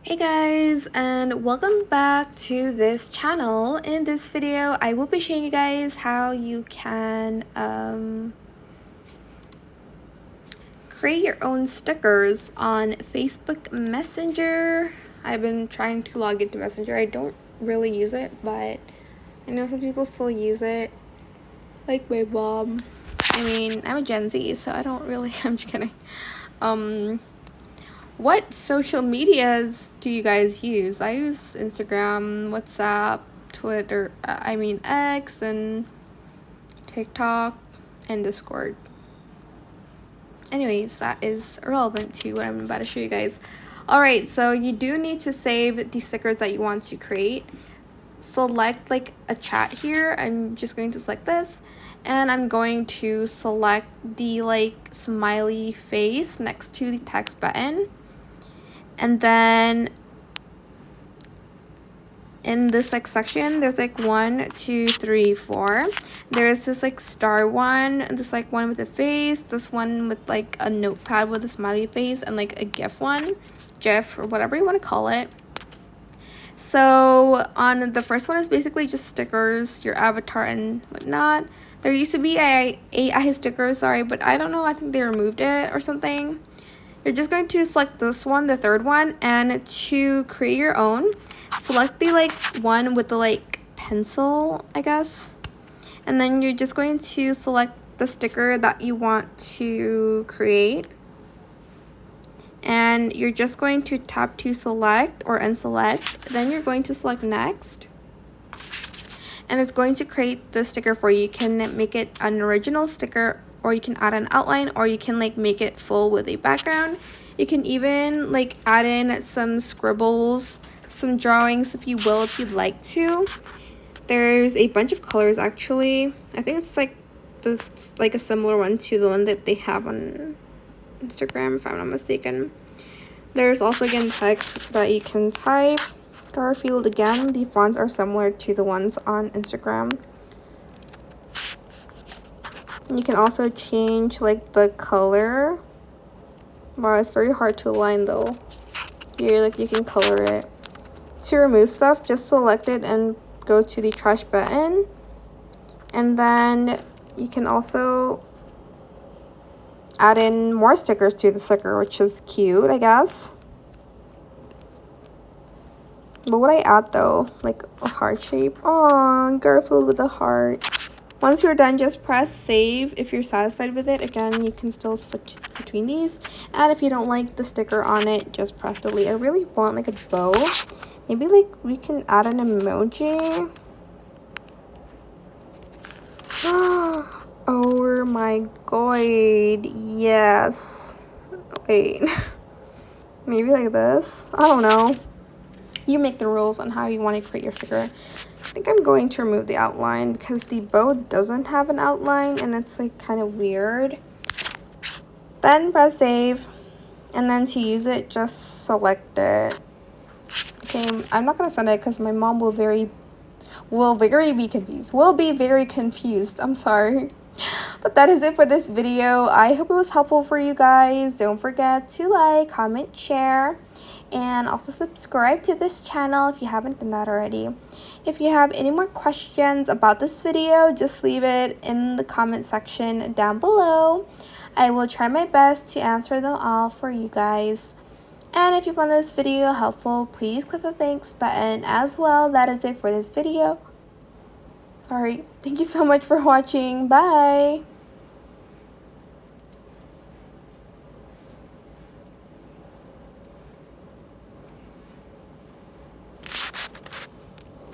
Hey guys, and welcome back to this channel. In this video, I will be showing you guys how you can create your own stickers on Facebook Messenger. I've been trying to log into Messenger. I don't really use it, but I know some people still use it, like my mom. I mean, I'm a Gen Z, so I don't really, I'm just kidding. What social medias do you guys use? I use Instagram, WhatsApp, Twitter, X, and TikTok, and Discord. Anyways, that is irrelevant to what I'm about to show you guys. Alright, so you do need to save the stickers that you want to create. Select like a chat here. I'm just going to select this, and I'm going to select the like smiley face next to the text button. And then in this like section, there's like 1, 2, 3, 4. There's this like star one, this like one with a face, this one with like a notepad with a smiley face, and like a GIF one, GIF or whatever you want to call it. So on the first one is basically just stickers, your avatar and whatnot. There used to be AI stickers, sorry, but I don't know, I think they removed it or something. You're just going to select this one, the third one, and to create your own, select the like one with the like pencil, I guess. And then you're just going to select the sticker that you want to create. And you're just going to tap to select or unselect. Then you're going to select next. And it's going to create the sticker for you. You can make it an original sticker, or you can add an outline, or you can like make it full with a background. You can even like add in some scribbles, some drawings if you will, if you'd like to. There's a bunch of colors actually. I think it's like a similar one to the one that they have on Instagram, if I'm not mistaken. There's also again text that you can type. Garfield again, the fonts are similar to the ones on Instagram. You can also change like the color. Wow, it's very hard to align though. Here, like you can color it. To remove stuff, just select it and go to the trash button. And then you can also add in more stickers to the sticker, which is cute, I guess. What would I add though? Like a heart shape. Aw, Garfield with a heart. Once you're done, just press save if you're satisfied with it. Again, you can still switch between these. And if you don't like the sticker on it, just press delete. I really want like a bow. Maybe like we can add an emoji. Oh my god, yes. Wait. Maybe like this? I don't know. You make the rules on how you want to create your sticker. I think I'm going to remove the outline because the bow doesn't have an outline and it's like kind of weird. Then press save, and then to use it, just select it. Okay, I'm not gonna send it because my mom will be very confused. I'm sorry. But that is it for this video. I hope it was helpful for you guys. Don't forget to like, comment, share, and also subscribe to this channel if you haven't done that already. If you have any more questions about this video, just leave it in the comment section down below. I will try my best to answer them all for you guys. And if you found this video helpful, please click the thanks button as well. That is it for this video. Sorry. Thank you so much for watching. Bye.